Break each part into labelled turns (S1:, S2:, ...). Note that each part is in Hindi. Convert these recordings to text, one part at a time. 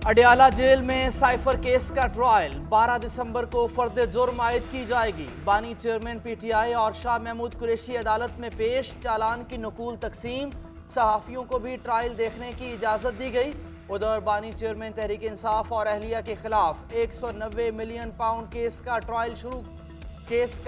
S1: अडयाला जेल में साइफर केस का ट्रायल 12 दिसंबर को फर्द जुर्म आयद की जाएगी। बानी चेयरमैन पीटीआई और शाह महमूद कुरैशी अदालत में पेश। चालान की नकूल तकसीम। सहाफ़ियों को भी ट्रायल देखने की इजाज़त दी गई। उधर बानी चेयरमैन तहरीक इंसाफ और अहलिया के खिलाफ 190 मिलियन पाउंड केस का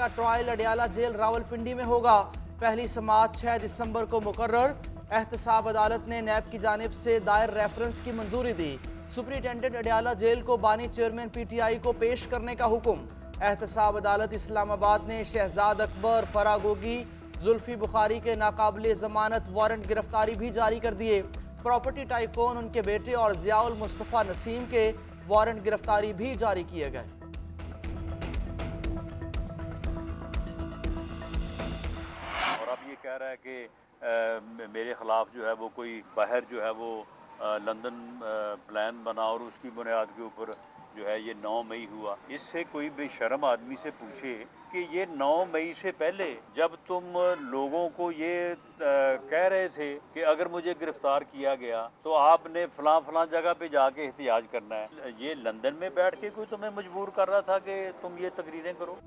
S1: ट्रायल अडयाला जेल रावलपिंडी में होगा। पहली समाअत 6 दिसंबर को मुकर्रर। एहतसाब अदालत ने नैब की जानिब से दायर रेफरेंस की मंजूरी दी। सुप्रिंटेंडेंट अडयाला जेल को बानी चेयरमैन पीटीआई को पेश करने का हुक्म। एहतसाब अदालत इस्लामाबाद ने शहजाद अकबर, फरागोगी, जुल्फी बुखारी के नाकाबिले जमानत वारंट गिरफ्तारी भी जारी कर दिए। प्रॉपर्टी टाइकून, उनके बेटे और जियाउल मुस्तफ़ा नसीम के वारंट गिरफ्तारी भी जारी किए गए।
S2: और अब ये कह रहा है कि मेरे खिलाफ जो है वो कोई बाहर जो है वो लंदन प्लान बना और उसकी बुनियाद के ऊपर जो है ये 9 मई हुआ। इससे कोई बेशर्म आदमी से पूछे कि ये 9 मई से पहले जब तुम लोगों को ये कह रहे थे कि अगर मुझे गिरफ्तार किया गया तो आपने फलां जगह पे जाके एहतियाज करना है, ये लंदन में बैठ के कोई तुम्हें मजबूर कर रहा था कि तुम ये तकरीरें करो।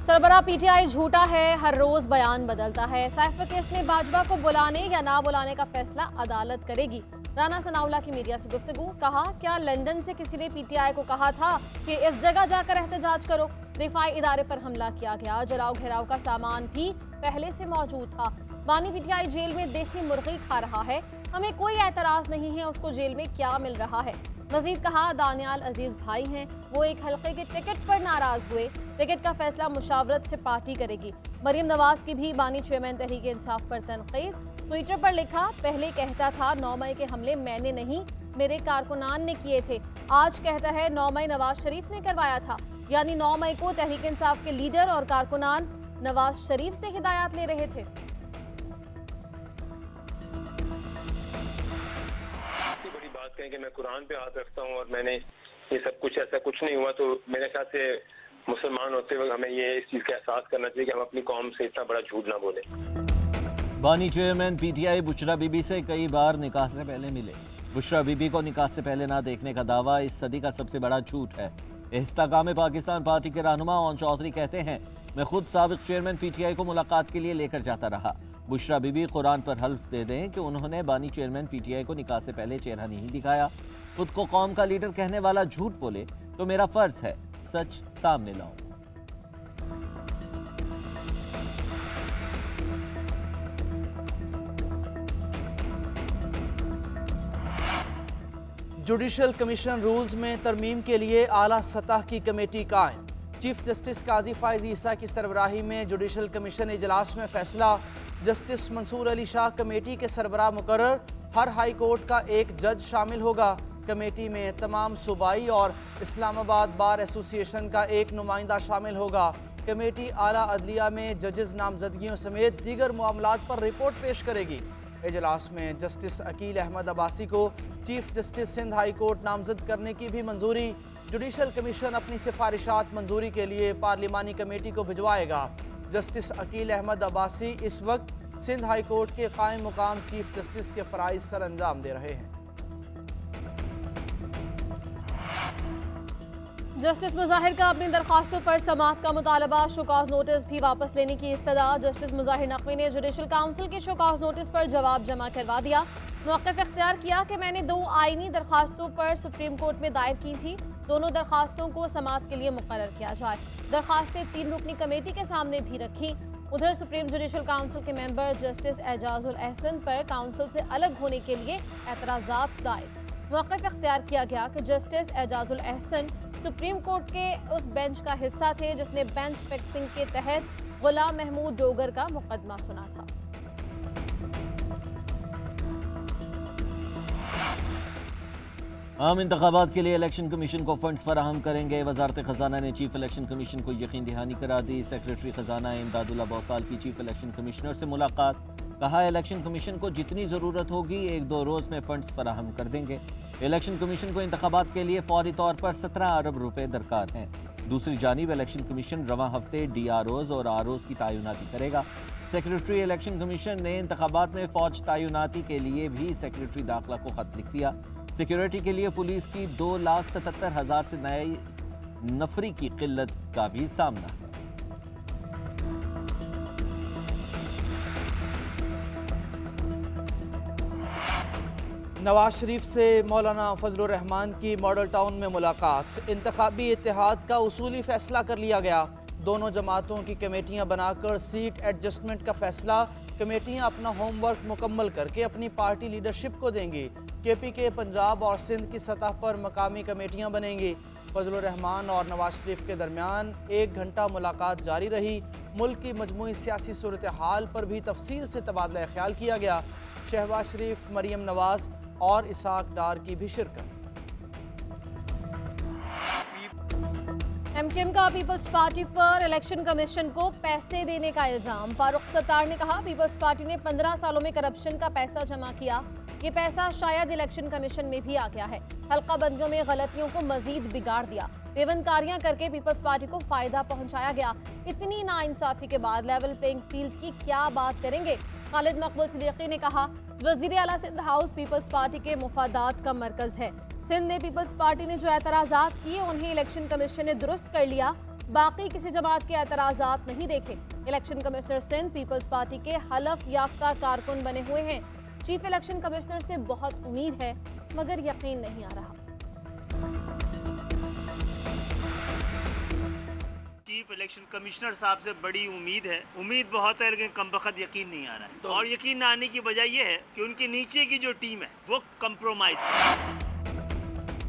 S3: सरबराह पीटीआई झूठा है, हर रोज बयान बदलता है। साइफर केस में भाजपा को बुलाने या ना बुलाने का फैसला अदालत करेगी। राना सनाउल्लाह की मीडिया से गुफ्तगू। कहा, क्या लंदन से किसी ने पीटीआई को कहा था कि इस जगह जाकर एहतजाज करो? दिफाई इदारे पर हमला किया गया। जलाओ घेराव का सामान भी पहले से मौजूद था। बानी पीटीआई जेल में देसी मुर्गी खा रहा है, हमें कोई एतराज नहीं है उसको जेल में क्या मिल रहा है। मजीद कहा, दानियाल अजीज भाई हैं, वो एक हल्के के टिकट पर नाराज हुए। टिकट का फैसला मुशावरत से पार्टी करेगी। मरियम नवाज की भी बानी चेयरमैन तहरीक इंसाफ पर तनकीद। ट्विटर पर लिखा, पहले कहता था 9 मई के हमले मैंने नहीं मेरे कारकुनान ने किए थे, आज कहता है 9 मई नवाज शरीफ ने करवाया था। यानी 9 मई को तहरीक इंसाफ के लीडर और कारकुनान नवाज शरीफ से हिदायत ले रहे थे।
S4: बड़ी बात कहें कि मैं कुरान पे हाथ रखता हूँ और मैंने ये सब कुछ ऐसा कुछ नहीं हुआ, तो मेरे ख्याल से मुसलमान होते हुए हमें ये इस चीज़ का एहसास करना चाहिए कि हम अपनी कौम से इतना बड़ा झूठ ना बोलें।
S5: बानी चेयरमैन पीटीआई बुशरा बीबी से कई बार निकाह से पहले मिले। बुशरा बीबी को निकाह से पहले ना देखने का दावा इस सदी का सबसे बड़ा झूठ है। इस्तेकाम पाकिस्तान पार्टी के रहनुमा ओन चौधरी कहते हैं, मैं खुद साबिक चेयरमैन पीटीआई को मुलाकात के लिए लेकर जाता रहा। बुशरा बीबी कुरान पर हल्फ दे दें कि उन्होंने बानी चेयरमैन पीटीआई को निकाह से पहले चेहरा नहीं दिखाया। खुद को कौम का लीडर कहने वाला झूठ बोले तो मेरा फर्ज है सच सामने लाऊं।
S1: जुडिशल कमीशन रूल्स में तरमीम के लिए आला सतह की कमेटी कायम। चीफ जस्टिस काजी फाइज ईसा की सरबराही में जुडिशल कमीशन इजलास में फैसला। जस्टिस मंसूर अली शाह कमेटी के सरबराह मुकर्रर। हर हाई कोर्ट का एक जज शामिल होगा। कमेटी में तमाम सूबाई और इस्लामाबाद बार एसोसिएशन का एक नुमाइंदा शामिल होगा। कमेटी आला अदलिया में जजेस नामजदगियों समेत दीगर मामलात पर रिपोर्ट पेश करेगी। इजलास में जस्टिस अकील अहमद अब्बासी को chief justice Sindh high court नामजद करने की भी मंजूरी। जुडिशल कमीशन अपनी सिफारिशात मंजूरी के लिए पार्लिमानी कमेटी को भिजवाएगा। जस्टिस अकील अहमद अब्बासी इस वक्त सिंध हाई कोर्ट के कायम मुकाम चीफ जस्टिस के फ़राइज़ सर अंजाम दे रहे हैं।
S3: जस्टिस मुजाहिर का अपनी दरखास्तों पर समाअत का मुतालबा। शोकॉज नोटिस भी वापस लेने की इस्तदा। जस्टिस मुजाहिर नकवी ने जुडिशल काउंसिल के शोकॉज नोटिस पर जवाब जमा करवा दिया। मौक़िफ़ इख्तियार किया कि मैंने 2 आईनी दरखास्तों पर सुप्रीम कोर्ट में दायर की थी, दोनों दरखास्तों को समाअत के लिए मुकर्रर किया जाए। दरखास्तें 3 रुकनी कमेटी के सामने भी रखी। उधर सुप्रीम जुडिशल काउंसिल के मेंबर जस्टिस एजाजुल एहसन पर काउंसिल से अलग होने के लिए एतराज़ात दायर। मौक़िफ़ इख्तियार किया गया कि justice Ejazul Ehsan supreme court के उस बेंच का हिस्सा थे जिसने बेंच फिक्सिंग के तहत गुलाम महमूद डोगर का मुकदमा सुना था।
S5: आम इंतखाबात के लिए इलेक्शन कमीशन को फंड्स फराहम करेंगे। वजारत खजाना ने चीफ इलेक्शन कमीशन को यकीन दहानी करा दी। सेक्रेटरी खजाना इमदादुल्ला बौसाल की चीफ इलेक्शन कमिश्नर से मुलाकात। कहा, इलेक्शन कमीशन को जितनी ज़रूरत होगी 1-2 रोज़ में फंड्स फराहम कर देंगे। इलेक्शन कमीशन को इंतखाबात के लिए फौरी तौर पर 17 अरब रुपए दरकार हैं। दूसरी जानिब इलेक्शन कमीशन रवां हफ्ते DROs और ROs की तैनाती करेगा। सेक्रेटरी इलेक्शन कमीशन ने इंतखाबात में फौज तैनाती के लिए भी सेक्रेटरी दाखिला को खत लिख दिया। सिक्योरिटी के लिए पुलिस की 2,77,000 से नई नफरी की किल्लत का भी सामना है।
S1: नवाज शरीफ से मौलाना फजलुर रहमान की मॉडल टाउन में मुलाकात। इंतखाबी इत्तेहाद का उसूली फैसला कर लिया गया। दोनों जमातों की कमेटियां बनाकर सीट एडजस्टमेंट का फैसला। कमेटियां अपना होमवर्क मुकम्मल करके अपनी पार्टी लीडरशिप को देंगी। KPK पंजाब और सिंध की सतह पर मकामी कमेटियां बनेंगी। फजलुर रहमान और नवाज शरीफ के दरमियान 1 घंटा मुलाकात जारी रही। मुल्क की मजमूई सियासी सूरत हाल पर भी तफसील से तबादला ख्याल किया गया। शहबाज शरीफ, मरियम नवाज और इसाक डार की भी शिरकत।
S3: MKM का पीपल्स पार्टी पर इलेक्शन कमीशन को पैसे देने का इल्जाम। फारूक सत्तार ने कहा, पीपल्स पार्टी ने 15 सालों में करप्शन का पैसा जमा किया। ये पैसा शायद इलेक्शन कमीशन में भी आ गया है। हल्का बंदियों में गलतियों को मजीद बिगाड़ दिया। पेवनकारियां करके पीपल्स पार्टी को फायदा पहुंचाया गया। इतनी नाइंसाफी के बाद लेवल प्लेइंग फील्ड की क्या बात करेंगे। खालिद मकबूल सिद्दीकी ने कहा, वजीर आला सिंध हाउस पीपल्स पार्टी के मुफादात का मरकज है। सिंध में पीपल्स पार्टी ने जो एतराज़ात किए उन्हें इलेक्शन कमीशन ने दुरुस्त कर लिया। बाकी किसी जमात के एतराज़ात नहीं देखे। इलेक्शन कमिश्नर सिंध पीपल्स पार्टी के हलफ याफ्ता कारकुन बने हुए हैं। चीफ इलेक्शन कमिश्नर से बहुत उम्मीद है मगर यकीन नहीं आ रहा।
S6: चीफ इलेक्शन कमिश्नर साहब से बड़ी उम्मीद है। उम्मीद बहुत है लेकिन कम बखत यकीन नहीं आ रहा है। और यकीन न आने की वजह यह है कि उनके नीचे की जो टीम है वो कंप्रोमाइज।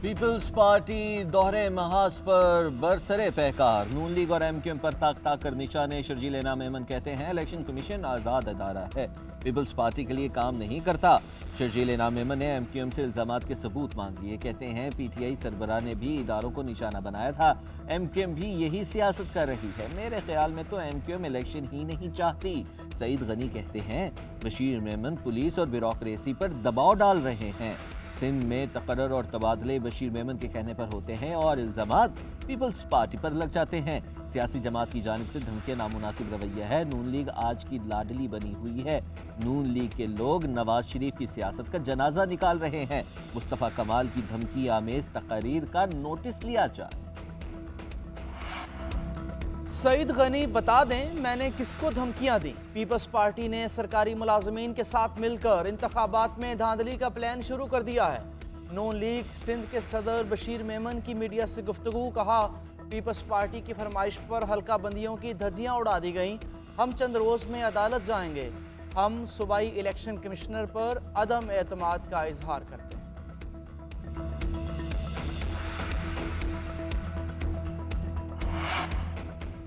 S5: पीपल्स पार्टी दोहरे महाज पर बरसरे पहकार। नून लीग और MQM पर ताक कर निशाने। शर्जील इनाम मेमन कहते हैं, इलेक्शन कमीशन आज़ाद अदारा है, पीपल्स पार्टी के लिए काम नहीं करता। शर्जील इनाम मेमन ने MQM से इल्जामात के सबूत मांग लिए। कहते हैं, PTI सरबराह ने भी इदारों को निशाना बनाया था। MQM भी यही सियासत कर रही है। मेरे ख्याल में तो MQM इलेक्शन ही नहीं चाहती। सईद गनी कहते हैं, बशीर मेमन पुलिस और ब्यूरोक्रेसी पर दबाव डाल रहे हैं। सिंध में तकर्रर और तबादले बशीर मेमन के कहने पर होते हैं और इल्जामात पीपल्स पार्टी पर लग जाते हैं। सियासी जमात की जानिब से धमकी नामुनासिब रवैया है। नून लीग आज की लाडली बनी हुई है। नून लीग के लोग नवाज शरीफ की सियासत का जनाजा निकाल रहे हैं। मुस्तफ़ा कमाल की धमकी आमेज तकरीर का नोटिस लिया जाए।
S1: सईद गनी, बता दें मैंने किसको धमकियां दी। पीपल्स पार्टी ने सरकारी मुलाजमीन के साथ मिलकर इंतखाबात में धांधली का प्लान शुरू कर दिया है। नून लीग सिंध के सदर बशीर मेमन की मीडिया से गुफ्तगू। कहा, पीपल्स पार्टी की फरमाइश पर हल्का बंदियों की धज्जियां उड़ा दी गईं। हम चंद रोज में अदालत जाएंगे। हम सूबाई इलेक्शन कमिश्नर पर अदम एतमाद का इजहार करते हैं।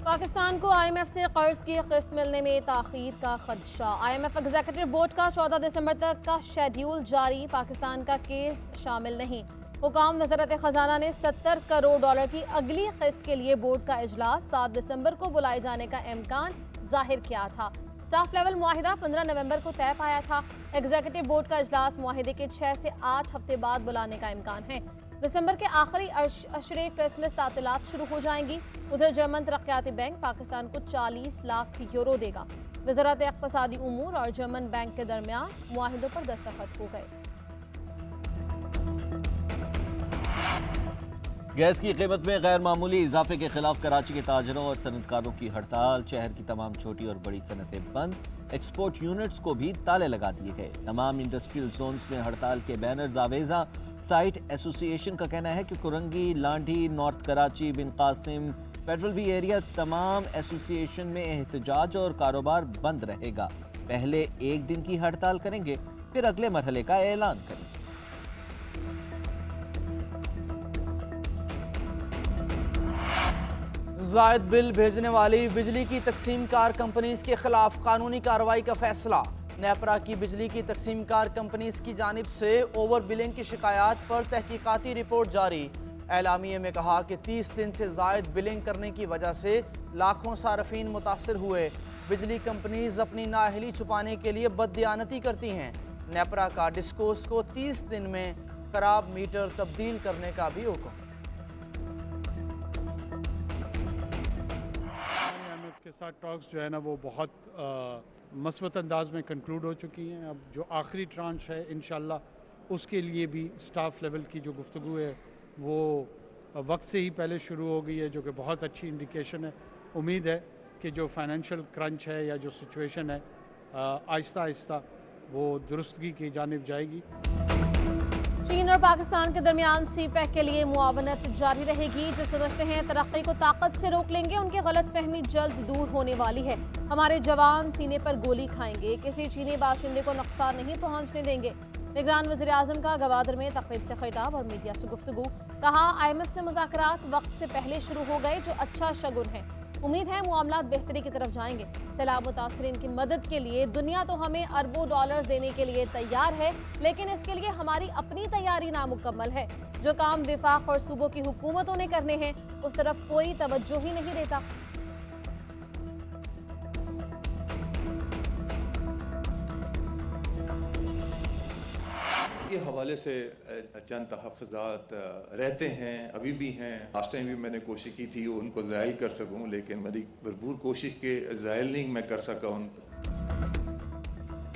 S3: पाकिस्तान को IMF से कर्ज की किस्त मिलने में ताखीर का खदशा। IMF एग्जीक्यूटिव बोर्ड का 14 दिसंबर तक का शेड्यूल जारी। पाकिस्तान का केस शामिल नहीं। हुकाम वज़ारत ख़जाना ने $70 करोड़ की अगली किस्त के लिए बोर्ड का इजलास 7 दिसंबर को बुलाए जाने का इम्कान जाहिर किया था। स्टाफ लेवल मुआहिदा 15 नवंबर को तय पाया था। एग्जीक्यूटिव बोर्ड का इजलास मुआहिदे के 6 से 8 हफ्ते बाद बुलाने का इम्कान है। दिसंबर के आखिरी अशरे क्रिसमस तातीलात शुरू हो जाएंगी। उधर जर्मन तरक्याती बैंक पाकिस्तान को 40 लाख यूरो देगा। वज़ारत इक़्तिसादी उमूर और जर्मन बैंक के दरमियान मुआहिदों पर दस्तखत हो गए।
S5: गैस की कीमत में गैर मामूली इजाफे के खिलाफ कराची के ताजरों और सनतकारों की हड़ताल। शहर की तमाम छोटी और बड़ी सनतें बंद। एक्सपोर्ट यूनिट्स को भी ताले लगा दिए गए। तमाम इंडस्ट्रियल जोन्स में हड़ताल के बैनर्स आवेजा। साइट एसोसिएशन का कहना है कि कुरंगी, लांडी, नॉर्थ कराची, बिन कासिम, फेडरल बी एरिया तमाम एसोसिएशन में एहतजाज और कारोबार बंद रहेगा। पहले 1 दिन की हड़ताल करेंगे, फिर अगले मरहले का ऐलान करेंगे।
S1: जायद बिल भेजने वाली बिजली की तकसीमकार कंपनीज के खिलाफ कानूनी कार्रवाई का फैसला। नेपरा की बिजली की तकसीमकार कंपनीज की जानिब से ओवर बिलिंग की शिकायत पर तहकीकाती रिपोर्ट जारी। एलामिये में कहा कि 30 दिन से जायद बिलिंग करने की वजह से लाखों सार्फिन मुतासर हुए। बिजली कंपनीज अपनी नाअहली छुपाने के लिए बददियानती करती हैं। नेपरा का डिस्कोस को 30 दिन में खराब मीटर तब्दील करने का भी हुक्म।
S7: के साथ टॉक्स जो है ना वो बहुत मस्बत अंदाज में कंक्लूड हो चुकी हैं। अब जो आखिरी ट्रांच है इंशाल्लाह उसके लिए भी स्टाफ लेवल की जो गुफ्तगू है वो वक्त से ही पहले शुरू हो गई है, जो कि बहुत अच्छी इंडिकेशन है। उम्मीद है कि जो फाइनेंशियल क्रंच है या जो सिचुएशन है आहिस्ता आहिस्ता वो दुरुस्तगी की जानिब जाएगी।
S3: चीन और पाकिस्तान के दरमियान सीपैक के लिए मुआवनत जारी रहेगी। जो समझते हैं तरक्की को ताकत से रोक लेंगे, उनकी गलतफहमी जल्द दूर होने वाली है। हमारे जवान सीने पर गोली खाएंगे, किसी चीनी बाशिंदे को नुकसान नहीं पहुंचने देंगे। निगरान वज़ीर आज़म का गवादर में तकरीब से खिताब और मीडिया से गुफ्तगू। कहा, IMF से मुज़ाकरात वक्त से पहले शुरू हो गए, जो अच्छा शगुन है। उम्मीद है मामलात बेहतरी की तरफ जाएंगे। सैलाब मुतासरीन की मदद के लिए दुनिया तो हमें अरबों डॉलर्स देने के लिए तैयार है, लेकिन इसके लिए हमारी अपनी तैयारी नामुकम्मल है। जो काम विफाक और सूबों की हुकूमतों ने करने हैं, उस तरफ कोई तवज्जो ही नहीं देता।
S8: के हवाले से चंद तहफ़्फ़ुज़ात रहते हैं, अभी भी हैं। लास्ट टाइम भी मैंने कोशिश की थी उनको ज़ायल कर सकूं, लेकिन मेरी भरपूर कोशिश के ज़ायल नहीं मैं कर सका उनको।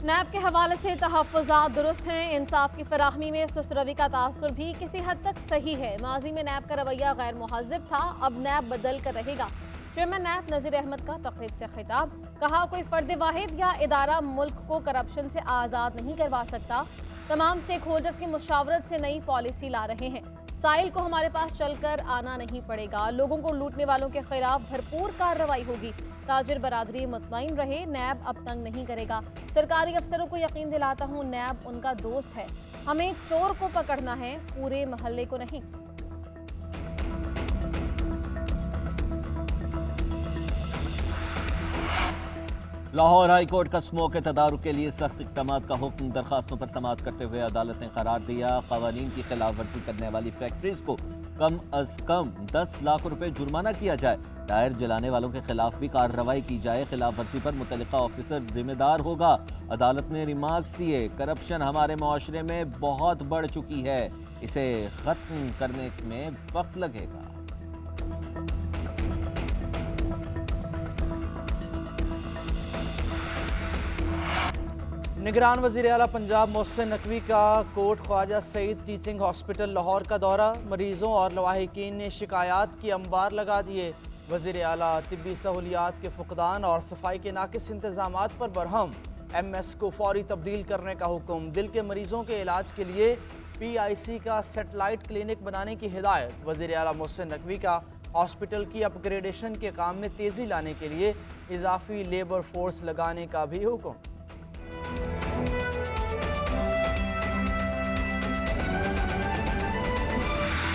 S3: नैब के हवाले से तहफ़्फ़ुज़ात दुरुस्त हैं। इंसाफ की फराहमी में सुस्त रवि का तासुर भी किसी हद तक सही है। माजी में नैब का रवैया गैर मुहज़्ज़ब था, अब नैब बदल कर रहेगा। चेयरमैन नैब नज़ीर अहमद का तकरीब से खिताब। कहा, कोई फ़र्द वाहिद या इदारा मुल्क को करप्शन से आज़ाद नहीं करवा सकता। तमाम स्टेक होल्डर्स की मुशावरत से नई पॉलिसी ला रहे हैं। साइल को हमारे पास चलकर आना नहीं पड़ेगा। लोगों को लूटने वालों के खिलाफ भरपूर कार्रवाई होगी। ताजिर बरादरी मुतमईन रहे, नैब अब तंग नहीं करेगा। सरकारी अफसरों को यकीन दिलाता हूँ, नैब उनका दोस्त है। हमें चोर को पकड़ना है, पूरे महल्ले को नहीं।
S5: लाहौर हाई कोर्ट का स्मोक के तदारुक के लिए सख्त इक़दाम का हुक्म। दरखास्तों पर समाअत करते हुए अदालत ने करार दिया, क़वानीन की खिलाफ वर्जी करने वाली फैक्ट्रीज को कम अज कम 10 लाख रुपए जुर्माना किया जाए। टायर जलाने वालों के खिलाफ भी कार्रवाई की जाए। खिलाफ वर्जी पर मुतल्लिका ऑफिसर जिम्मेदार होगा। अदालत ने रिमार्क्स दिए, करप्शन हमारे मुआशरे में बहुत बढ़ चुकी है, इसे खत्म करने में वक्त लगेगा।
S1: निगरान वज़ीर आला पंजाब मोहसिन नकवी का कोट ख्वाजा सईद टीचिंग हॉस्पिटल लाहौर का दौरा। मरीजों और लवाहिकीन ने शिकायत की अंबार लगा दिए। वज़ीर आला तिब्बी सहूलियात के फुकदान और सफाई के नाकिस इंतजामात पर बरहम। MS को फौरी तब्दील करने का हुक्म। दिल के मरीजों के इलाज के लिए PIC का सेटेलाइट क्लिनिक बनाने की हिदायत। वज़ीर आला मोहसिन नकवी का हॉस्पिटल की अपग्रेडेशन के काम में तेज़ी लाने के लिए इजाफी लेबर फोर्स लगाने का भी हुक्म।